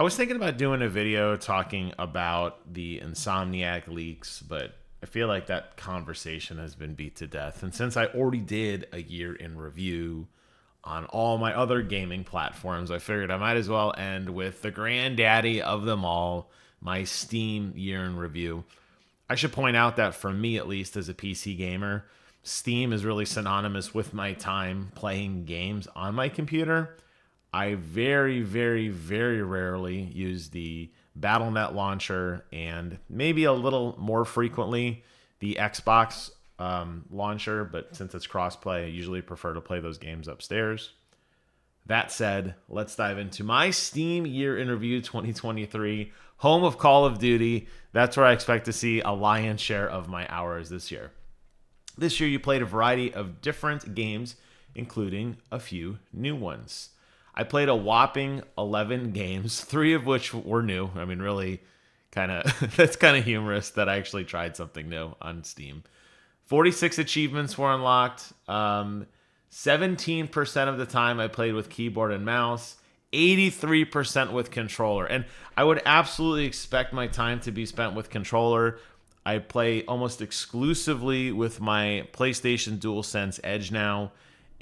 I was thinking about doing a video talking about the Insomniac leaks, but I feel like that conversation has been beat to death. And since I already did a year in review on all my other gaming platforms, I figured I might as well end with the granddaddy of them all, my Steam year in review. I should point out that for me, at least as a PC gamer, Steam is really synonymous with my time playing games on my computer. I very, very, very rarely use the BattleNet launcher and maybe a little more frequently the Xbox launcher, but since it's crossplay, I usually prefer to play those games upstairs. That said, let's dive into my Steam Year in Review 2023, home of Call of Duty. That's where I expect to see a lion's share of my hours this year. This year, you played a variety of different games, including a few new ones. I played a whopping 11 games, 3 of which were new. I mean, really, that's kind of humorous that I actually tried something new on Steam. 46 achievements were unlocked. 17% of the time I played with keyboard and mouse, 83% with controller. And I would absolutely expect my time to be spent with controller. I play almost exclusively with my PlayStation DualSense Edge now.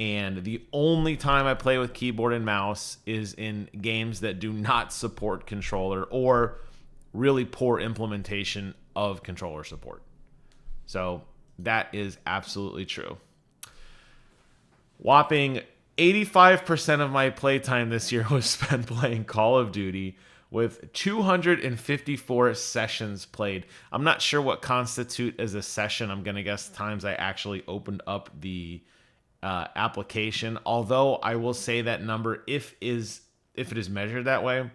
And the only time I play with keyboard and mouse is in games that do not support controller or really poor implementation of controller support. So that is absolutely true. Whopping 85% of my playtime this year was spent playing Call of Duty with 254 sessions played. I'm not sure what constitute as a session. I'm going to guess times I actually opened up the application. Although I will say that number, if it is measured that way,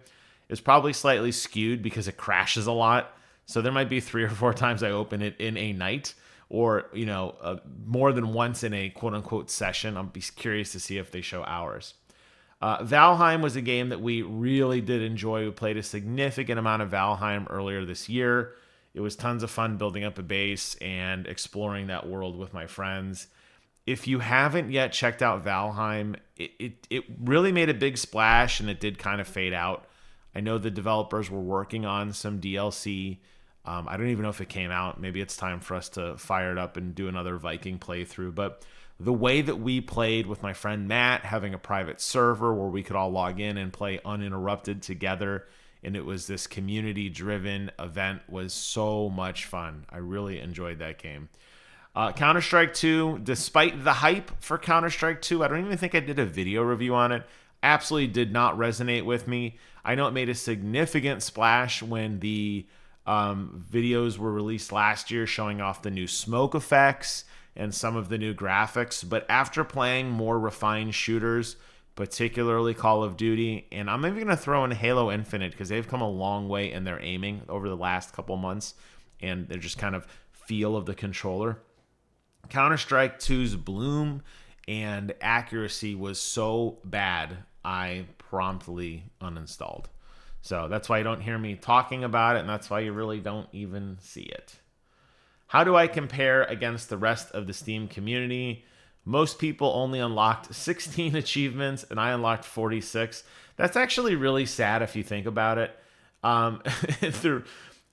is probably slightly skewed because it crashes a lot. So there might be 3 or 4 times I open it in a night, or more than once in a quote unquote session. I'll be curious to see if they show hours. Valheim was a game that we really did enjoy. We played a significant amount of Valheim earlier this year. It was tons of fun building up a base and exploring that world with my friends. If you haven't yet checked out Valheim, it really made a big splash and it did kind of fade out. I know the developers were working on some DLC. I don't even know if it came out. Maybe it's time for us to fire it up and do another Viking playthrough. But the way that we played with my friend Matt, having a private server where we could all log in and play uninterrupted together, and it was this community-driven event, was so much fun. I really enjoyed that game. Counter-Strike 2, despite the hype for Counter-Strike 2, I don't even think I did a video review on it, absolutely did not resonate with me. I know it made a significant splash when the videos were released last year showing off the new smoke effects and some of the new graphics, but after playing more refined shooters, particularly Call of Duty, and I'm even going to throw in Halo Infinite because they've come a long way in their aiming over the last couple months, and they're just kind of feel of the controller. Counter-Strike 2's bloom and accuracy was so bad, I promptly uninstalled. So that's why you don't hear me talking about it, and that's why you really don't even see it. How do I compare against the rest of the Steam community? Most people only unlocked 16 achievements, and I unlocked 46. That's actually really sad if you think about it.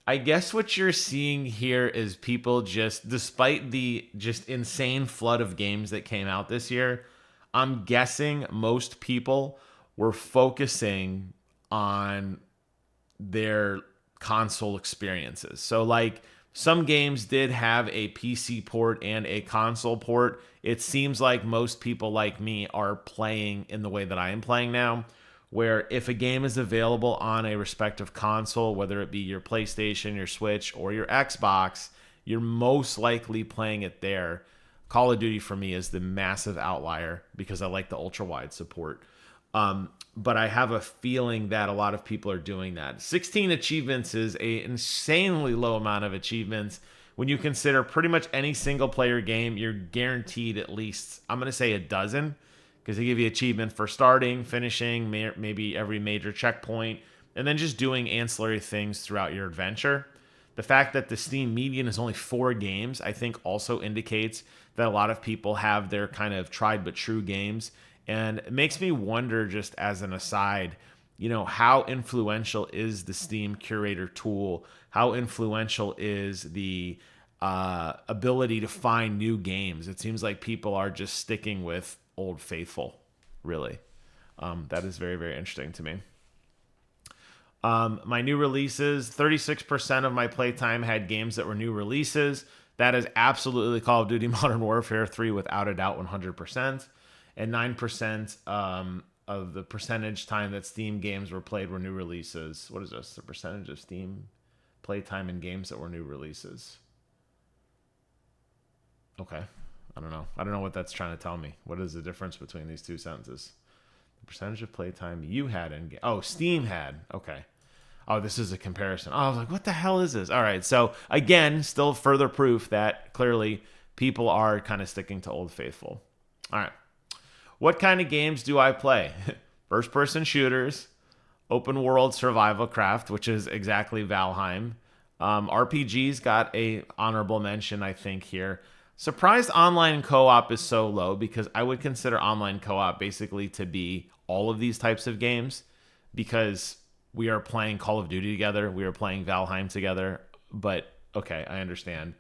I guess what you're seeing here is people just, despite the just insane flood of games that came out this year, I'm guessing most people were focusing on their console experiences. So like some games did have a PC port and a console port. It seems like most people like me are playing in the way that I am playing now, where if a game is available on a respective console, whether it be your PlayStation, your Switch, or your Xbox, you're most likely playing it there. Call of Duty for me is the massive outlier because I like the ultra-wide support. But I have a feeling that a lot of people are doing that. 16 achievements is an insanely low amount of achievements. When you consider pretty much any single-player game, you're guaranteed at least, I'm going to say a dozen, because they give you achievement for starting, finishing, maybe every major checkpoint, and then just doing ancillary things throughout your adventure. The fact that the Steam median is only 4 games, I think also indicates that a lot of people have their kind of tried but true games. And it makes me wonder, just as an aside, how influential is the Steam Curator tool? How influential is the ability to find new games? It seems like people are just sticking with Old Faithful, really. That is very, very interesting to me. My new releases, 36% of my playtime had games that were new releases. That is absolutely Call of Duty Modern Warfare 3 without a doubt, 100%. And 9% of the percentage time that Steam games were played were new releases. What is this? The percentage of Steam playtime in games that were new releases. Okay. I don't know. I don't know what that's trying to tell me. What is the difference between these two sentences? The percentage of playtime you had in game. Oh, Steam had. Okay. Oh, this is a comparison. Oh, I was like, what the hell is this? All right. So again, still further proof that clearly people are kind of sticking to Old Faithful. All right. What kind of games do I play? First person shooters, open world survival craft, which is exactly Valheim. RPGs got a honorable mention, I think, here. Surprised online co-op is so low because I would consider online co-op basically to be all of these types of games because we are playing Call of Duty together. We are playing Valheim together. But okay, I understand.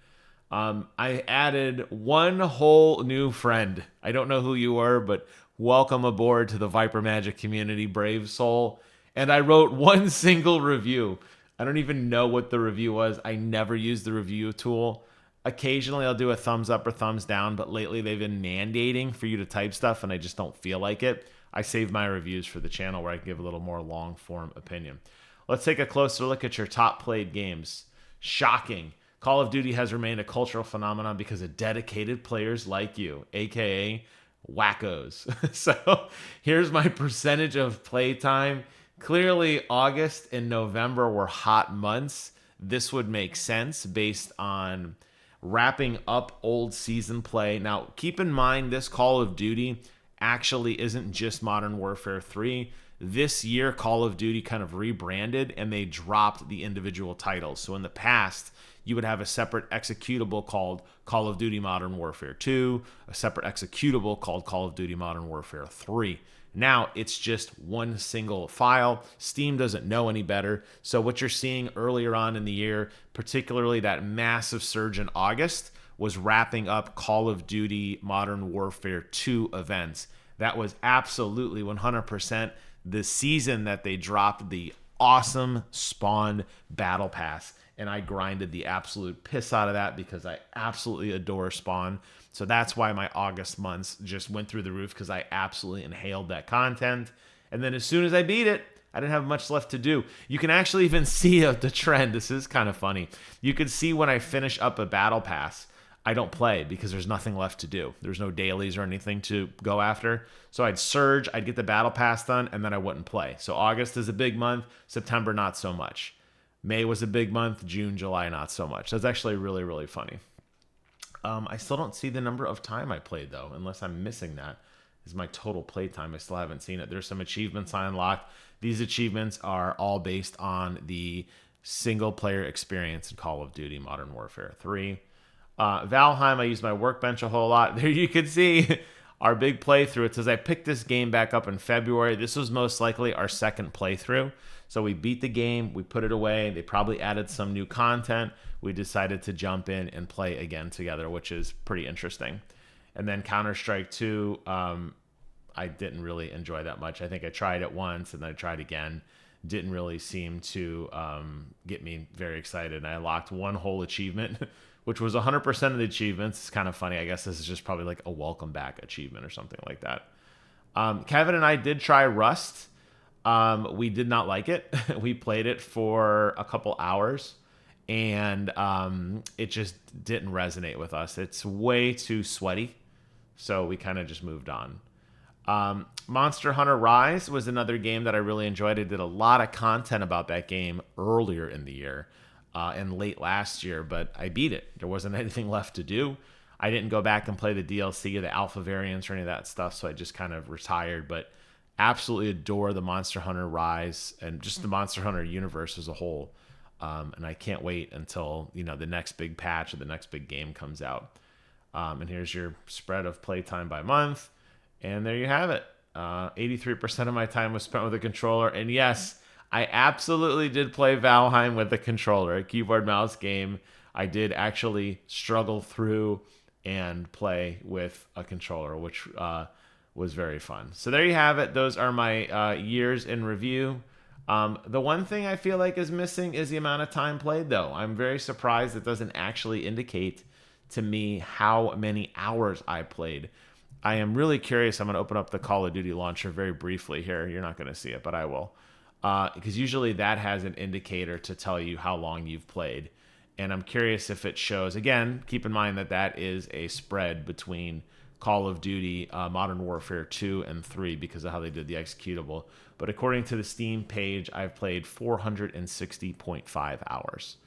I added one whole new friend. I don't know who you were, but welcome aboard to the Viper Magic community, Brave Soul. And I wrote one single review. I don't even know what the review was. I never used the review tool. Occasionally I'll do a thumbs up or thumbs down, but lately they've been mandating for you to type stuff and I just don't feel like it. I save my reviews for the channel where I can give a little more long form opinion. Let's take a closer look at your top played games. Shocking. Call of Duty has remained a cultural phenomenon because of dedicated players like you, aka wackos. So here's my percentage of playtime. Clearly, August and November were hot months. This would make sense based on wrapping up old season play. Now, keep in mind, this Call of Duty actually isn't just Modern Warfare 3. This year, Call of Duty kind of rebranded and they dropped the individual titles. So in the past, you would have a separate executable called Call of Duty Modern Warfare 2, a separate executable called Call of Duty Modern Warfare 3. Now it's just one single file. Steam doesn't know any better. So what you're seeing earlier on in the year, particularly that massive surge in August, was wrapping up Call of Duty Modern Warfare 2 events. That was absolutely 100% the season that they dropped the awesome Spawn Battle Pass. And I grinded the absolute piss out of that because I absolutely adore Spawn. So that's why my August months just went through the roof because I absolutely inhaled that content. And then as soon as I beat it, I didn't have much left to do. You can actually even see the trend. This is kind of funny. You can see when I finish up a battle pass, I don't play because there's nothing left to do. There's no dailies or anything to go after. So I'd surge, I'd get the battle pass done, and then I wouldn't play. So August is a big month, September not so much. May was a big month, June, July not so much. That's actually really, really funny. I still don't see the number of time I played though, unless I'm missing that. Is my total play time. I still haven't seen it. There's some achievements I unlocked. These achievements are all based on the single player experience in Call of Duty Modern Warfare 3. Valheim, I use my workbench a whole lot. There you can see our big playthrough. It says I picked this game back up in February. This was most likely our second playthrough. So we beat the game, we put it away. They probably added some new content. We decided to jump in and play again together, which is pretty interesting. And then Counter-Strike 2, I didn't really enjoy that much. I think I tried it once and then I tried again. Didn't really seem to get me very excited. And I locked one whole achievement, which was 100% of the achievements. It's kind of funny. I guess this is just probably like a welcome back achievement or something like that. Kevin and I did try Rust. We did not like it. We played it for a couple hours and it just didn't resonate with us. It's way too sweaty. So we kind of just moved on. Monster Hunter Rise was another game that I really enjoyed. I did a lot of content about that game earlier in the year and late last year, but I beat it. There wasn't anything left to do. I didn't go back and play the DLC or the alpha variants or any of that stuff, so I just kind of retired, but absolutely adore the Monster Hunter Rise and just the Monster Hunter universe as a whole. And I can't wait until, the next big patch or the next big game comes out. And here's your spread of playtime by month. And there you have it. 83% of my time was spent with a controller. And yes, I absolutely did play Valheim with a controller, a keyboard mouse game. I did actually struggle through and play with a controller, which was very fun. So there you have it. Those are my years in review. The one thing I feel like is missing is the amount of time played, though. I'm very surprised it doesn't actually indicate to me how many hours I played. I am really curious. I'm going to open up the Call of Duty launcher very briefly here. You're not going to see it, but I will. Because usually that has an indicator to tell you how long you've played. And I'm curious if it shows. Again, keep in mind that that is a spread between Call of Duty Modern Warfare 2 and 3 because of how they did the executable. But according to the Steam page, I've played 460.5 hours.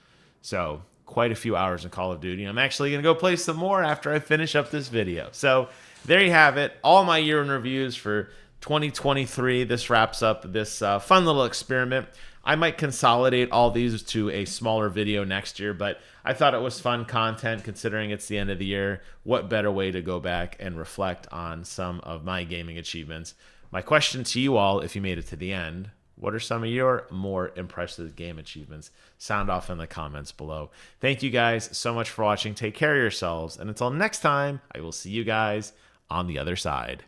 So quite a few hours in Call of Duty. I'm actually going to go play some more after I finish up this video. So there you have it. All my year in reviews for 2023. This wraps up this fun little experiment. I might consolidate all these to a smaller video next year, but I thought it was fun content considering it's the end of the year. What better way to go back and reflect on some of my gaming achievements? My question to you all, if you made it to the end, what are some of your more impressive game achievements? Sound off in the comments below. Thank you guys so much for watching. Take care of yourselves. And until next time, I will see you guys on the other side.